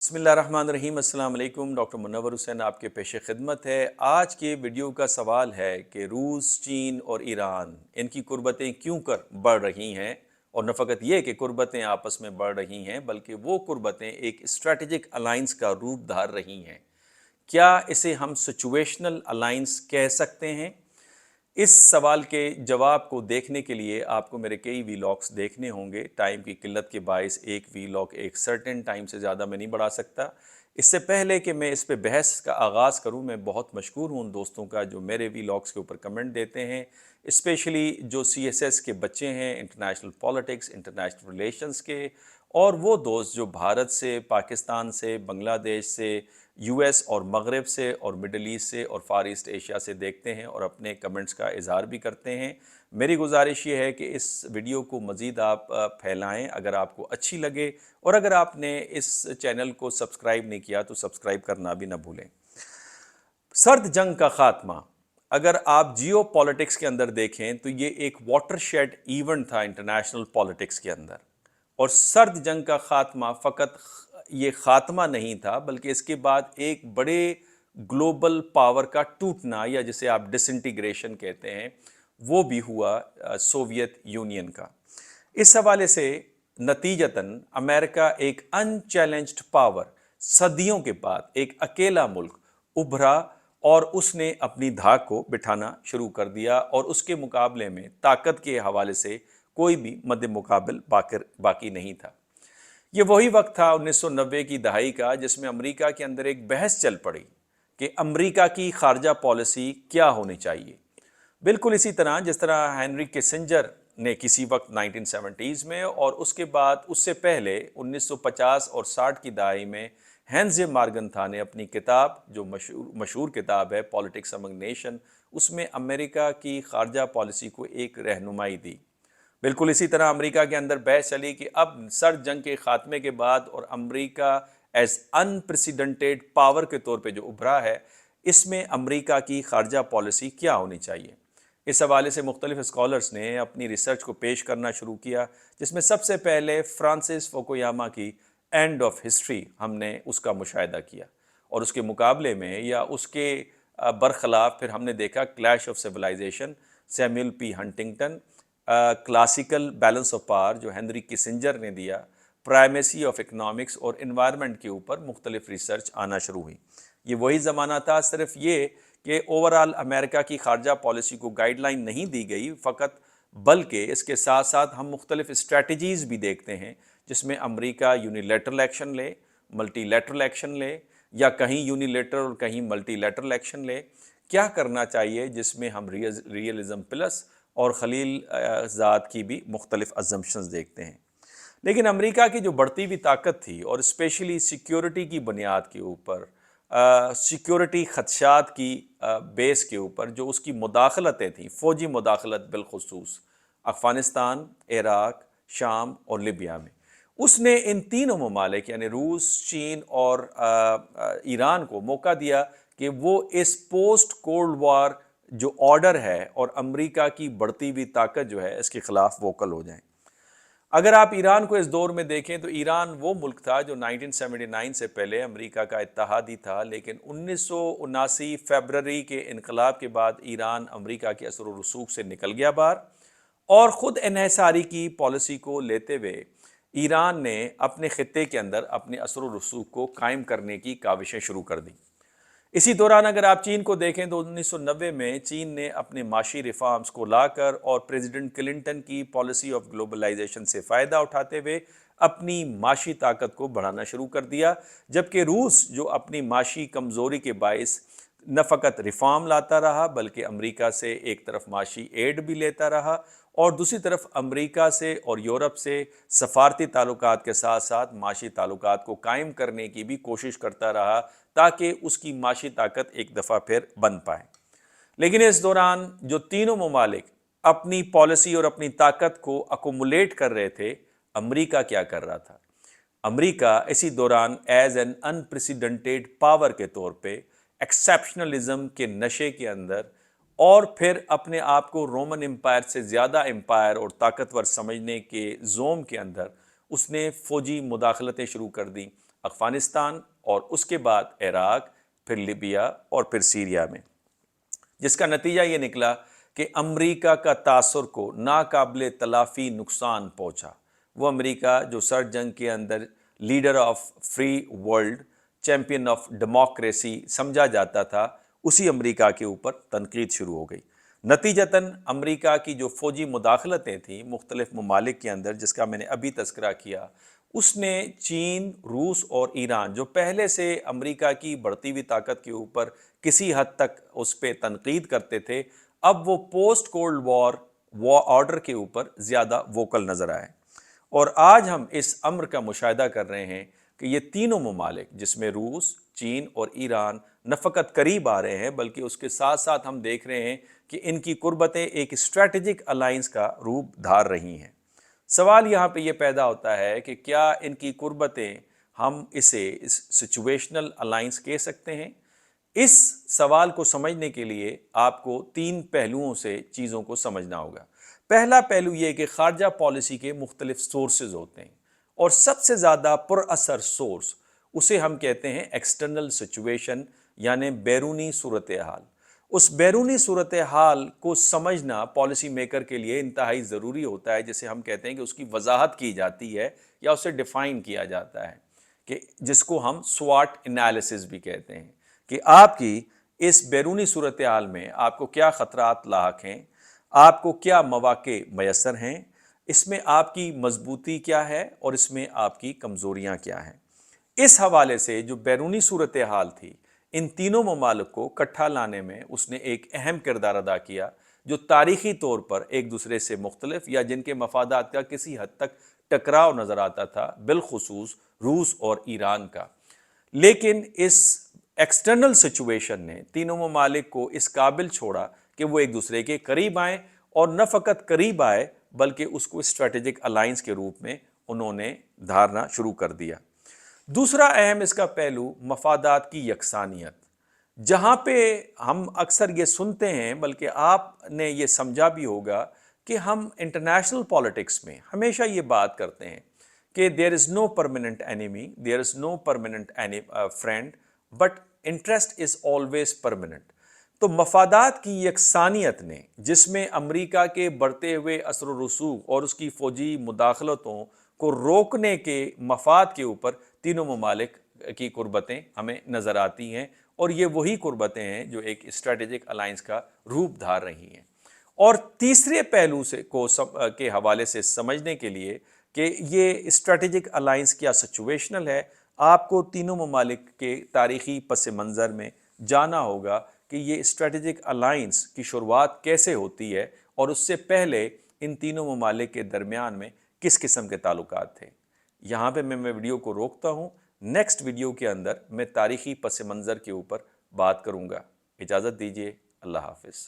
बिस्मिल्लाहिर्रहमानिर्रहीम। अस्सलाम वालेकुम। डॉक्टर मुनव्वर हुसैन आपके पेश खिदमत है। आज के वीडियो का सवाल है कि रूस, चीन और ईरान इनकी कुर्बतें क्यों कर बढ़ रही हैं, और न फ़कत ये कि कुर्बतें आपस में बढ़ रही हैं बल्कि वो कुर्बतें एक स्ट्रेटजिक अलाइंस का रूप धार रही हैं। क्या इसे हम सिचुएशनल अलाइंस कह सकते हैं? इस सवाल के जवाब को देखने के लिए आपको मेरे कई वीलॉग्स देखने होंगे। टाइम की किल्लत के बायस एक वीलॉग एक सर्टेन टाइम से ज़्यादा मैं नहीं बढ़ा सकता। इससे पहले कि मैं इस पे बहस का आगाज़ करूं, मैं बहुत मशकूर हूं उन दोस्तों का जो मेरे वीलॉग्स के ऊपर कमेंट देते हैं, स्पेशली जो CSS के बच्चे हैं, इंटरनेशनल पॉलिटिक्स, इंटरनेशनल रिलेशंस के, और वो दोस्त जो भारत से, पाकिस्तान से, बांग्लादेश से, US और मगरब से और मिडल ईस्ट से और फार ईस्ट एशिया से देखते हैं और अपने कमेंट्स का इज़हार भी करते हैं। मेरी गुजारिश ये है कि इस वीडियो को मज़ीद आप फैलाएं अगर आपको अच्छी लगे, और अगर आपने इस चैनल को सब्सक्राइब नहीं किया तो सब्सक्राइब करना भी ना भूलें। सर्द जंग का ख़ात्मा, अगर आप जियो पॉलिटिक्स के अंदर देखें तो ये एक वाटरशेड इवेंट था इंटरनेशनल पॉलिटिक्स के अंदर। और सर्द जंग का ख़ात्मा फ़कत ये ख़ात्मा नहीं था बल्कि इसके बाद एक बड़े ग्लोबल पावर का टूटना, या जिसे आप डिसइंटीग्रेशन कहते हैं, वो भी हुआ सोवियत यूनियन का। इस हवाले से नतीजतन अमेरिका एक अनचैलेंज्ड पावर, सदियों के बाद एक अकेला मुल्क उभरा और उसने अपनी धाक को बिठाना शुरू कर दिया, और उसके मुकाबले में ताकत के हवाले से कोई भी मद्दे मुकाबिल बाकी नहीं था। ये वही वक्त था 1990 की दहाई का जिसमें अमेरिका के अंदर एक बहस चल पड़ी कि अमेरिका की खारजा पॉलिसी क्या होनी चाहिए। बिल्कुल इसी तरह जिस तरह हेनरी किसिंजर ने किसी वक्त 1970s में, और उसके बाद उससे पहले 1950 और 60 की दहाई में हैंस मार्गन्था ने अपनी किताब, जो मशहूर किताब है पॉलिटिक्स अमंग नेशन, उसमें अमेरिका की खारजा पॉलिसी को एक रहनुमाई दी। बिल्कुल इसी तरह अमेरिका के अंदर बहस चली कि अब सर्द जंग के खात्मे के बाद और अमेरिका एज अनप्रेसिडेंटेड पावर के तौर पे जो उभरा है, इसमें अमेरिका की खारजा पॉलिसी क्या होनी चाहिए। इस हवाले से मुख्तलिफ स्कॉलर्स ने अपनी रिसर्च को पेश करना शुरू किया, जिसमें सबसे पहले फ्रांसिस फुकुयामा की एंड ऑफ हिस्ट्री हमने उसका मुशाहिदा किया, और उसके मुकाबले में या उसके बरखिलाफ फिर हमने देखा clash of civilization, Samuel P Huntington, classical balance of power जो हेनरी किसिंजर ने दिया, प्राइमेसी ऑफ इकनॉमिक्स और इन्वायरमेंट के ऊपर मुख्तलिफ रिसर्च आना शुरू हुई। ये वही ज़माना था, सिर्फ ये कि ओवरऑल अमेरिका की खारजा पॉलिसी को गाइडलाइन नहीं दी गई फ़कत, बल्कि इसके साथ साथ हम मुख्तलिफ स्ट्रेटजीज़ भी देखते हैं जिसमें अमेरिका यूनिलेटरल एक्शन ले, मल्टीलेटरल एक्शन ले, या कहीं यूनिलेटरल और कहीं मल्टीलेटरल एक्शन ले। क्या करना चाहिए, जिसमें हम रियलिज़म प्लस और खलील ज़ात की भी मुख्तलिफ अजम्पशंस देखते हैं। लेकिन अमेरिका की जो बढ़ती हुई ताकत थी, और स्पेशली सिक्योरिटी की बुनियाद के ऊपर, सिक्योरिटी खदशात की बेस के ऊपर जो उसकी मुदाखलतें थीं, फ़ौजी मुदाखलत बिलखुसूस अफ़गानिस्तान, इराक, शाम और लिबिया में, उसने इन तीनों ममालिक यानी रूस, चीन और ईरान को मौका दिया कि वो इस पोस्ट कोल्ड वार जो ऑर्डर है और अमेरिका की बढ़ती हुई ताकत जो है, इसके ख़िलाफ़ वोकल हो जाएं। अगर आप ईरान को इस दौर में देखें तो ईरान वो मुल्क था जो 1979 से पहले अमेरिका का इत्तहादी था, लेकिन 1979 फरवरी के इनकलाब के बाद ईरान अमेरिका के असर व रसूख से निकल गया बाहर, और ख़ुद इन्हिसारी की पॉलिसी को लेते हुए ईरान ने अपने ख़ित्ते के अंदर अपने असर व रसूख को कायम करने की काविशें शुरू कर दी। इसी दौरान अगर आप चीन को देखें तो 1990 में चीन ने अपने माशी रिफॉर्म्स को लाकर और प्रेसिडेंट क्लिंटन की पॉलिसी ऑफ ग्लोबलाइजेशन से फ़ायदा उठाते हुए अपनी माशी ताकत को बढ़ाना शुरू कर दिया, जबकि रूस जो अपनी माशी कमज़ोरी के बायस न फ़कत रिफॉर्म लाता रहा बल्कि अमेरिका से एक तरफ माशी एड भी लेता रहा, और दूसरी तरफ अमेरिका से और यूरोप से सफारती ताल्लुकात के साथ साथ माशी ताल्लुकात को कायम करने की भी कोशिश करता रहा, ताकि उसकी माशी ताकत एक दफ़ा फिर बन पाए। लेकिन इस दौरान जो तीनों ममालिक अपनी पॉलिसी और अपनी ताकत को अकोमुलेट कर रहे थे, अमेरिका क्या कर रहा था? अमेरिका इसी दौरान एज एन अनप्रेसिडेंटेड पावर के तौर पे एक्सेप्शनलिज्म के नशे के अंदर, और फिर अपने आप को रोमन एम्पायर से ज़्यादा एम्पायर और ताकतवर समझने के जोम के अंदर, उसने फ़ौजी मुदाखलतें शुरू कर दी। افغانستان اور اس کے بعد عراق، پھر لیبیا اور پھر سیریا میں، جس کا نتیجہ یہ نکلا کہ امریکہ کا تاثر کو ناقابل تلافی نقصان پہنچا۔ وہ امریکہ جو سر جنگ کے اندر leader of free world, champion of democracy سمجھا جاتا تھا، اسی امریکہ کے اوپر تنقید شروع ہو گئی۔ نتیجتاً امریکہ کی جو فوجی مداخلتیں تھیں مختلف ممالک کے اندر، جس کا میں نے ابھی تذکرہ کیا، اس نے چین، روس اور ایران جو پہلے سے امریکہ کی بڑھتی ہوئی طاقت کے اوپر کسی حد تک اس پہ تنقید کرتے تھے، اب وہ پوسٹ کولڈ وار آرڈر کے اوپر زیادہ ووکل نظر آئے۔ اور آج ہم اس امر کا مشاہدہ کر رہے ہیں کہ یہ تینوں ممالک، جس میں روس، چین اور ایران نہ فقط قریب آ رہے ہیں بلکہ اس کے ساتھ ساتھ ہم دیکھ رہے ہیں کہ ان کی قربتیں ایک اسٹریٹجک الائنس کا روپ دھار رہی ہیں۔ سوال یہاں پہ یہ پیدا ہوتا ہے کہ کیا ان کی قربتیں ہم اسے سچویشنل الائنس کہہ سکتے ہیں؟ اس سوال کو سمجھنے کے لیے آپ کو 3 پہلوؤں سے چیزوں کو سمجھنا ہوگا۔ پہلا پہلو یہ کہ خارجہ پالیسی کے مختلف سورسز ہوتے ہیں، اور سب سے زیادہ پر اثر سورس اسے ہم کہتے ہیں ایکسٹرنل سچویشن، یعنی بیرونی صورتحال۔ اس بیرونی صورتحال کو سمجھنا پالیسی میکر کے لیے انتہائی ضروری ہوتا ہے، جسے ہم کہتے ہیں کہ اس کی وضاحت کی جاتی ہے یا اسے ڈیفائن کیا جاتا ہے، کہ جس کو ہم سواٹ انالیسس بھی کہتے ہیں، کہ آپ کی اس بیرونی صورتحال میں آپ کو کیا خطرات لاحق ہیں، آپ کو کیا مواقع میسر ہیں، اس میں آپ کی مضبوطی کیا ہے اور اس میں آپ کی کمزوریاں کیا ہیں۔ اس حوالے سے جو بیرونی صورتحال تھی، ان تینوں ممالک کو اکٹھا لانے میں اس نے ایک اہم کردار ادا کیا، جو تاریخی طور پر ایک دوسرے سے مختلف یا جن کے مفادات کا کسی حد تک ٹکراؤ نظر آتا تھا، بالخصوص روس اور ایران کا۔ لیکن اس ایکسٹرنل سچویشن نے تینوں ممالک کو اس قابل چھوڑا کہ وہ ایک دوسرے کے قریب آئیں، اور نہ فقط قریب آئے بلکہ اس کو اسٹریٹجک الائنس کے روپ میں انہوں نے دھارنا شروع کر دیا۔ دوسرا اہم اس کا پہلو مفادات کی یکسانیت، جہاں پہ ہم اکثر یہ سنتے ہیں، بلکہ آپ نے یہ سمجھا بھی ہوگا کہ ہم انٹرنیشنل پالیٹکس میں ہمیشہ یہ بات کرتے ہیں کہ there is no permanent enemy, there is no permanent friend, but interest is always permanent۔ تو مفادات کی یکسانیت نے، جس میں امریکہ کے بڑھتے ہوئے اثر و رسوخ اور اس کی فوجی مداخلتوں کو روکنے کے مفاد کے اوپر تینوں ممالک کی قربتیں ہمیں نظر آتی ہیں، اور یہ وہی قربتیں ہیں جو ایک اسٹریٹجک الائنس کا روپ دھار رہی ہیں۔ اور تیسرے پہلو کے حوالے سے سمجھنے کے لیے کہ یہ اسٹریٹجک الائنس کیا سچویشنل ہے، آپ کو تینوں ممالک کے تاریخی پس منظر میں جانا ہوگا کہ یہ اسٹریٹجک الائنس کی شروعات کیسے ہوتی ہے، اور اس سے پہلے ان تینوں ممالک کے درمیان میں کس قسم کے تعلقات تھے۔ یہاں پہ میں ویڈیو کو روکتا ہوں، نیکسٹ ویڈیو کے اندر میں تاریخی پس منظر کے اوپر بات کروں گا۔ اجازت دیجیے، اللہ حافظ۔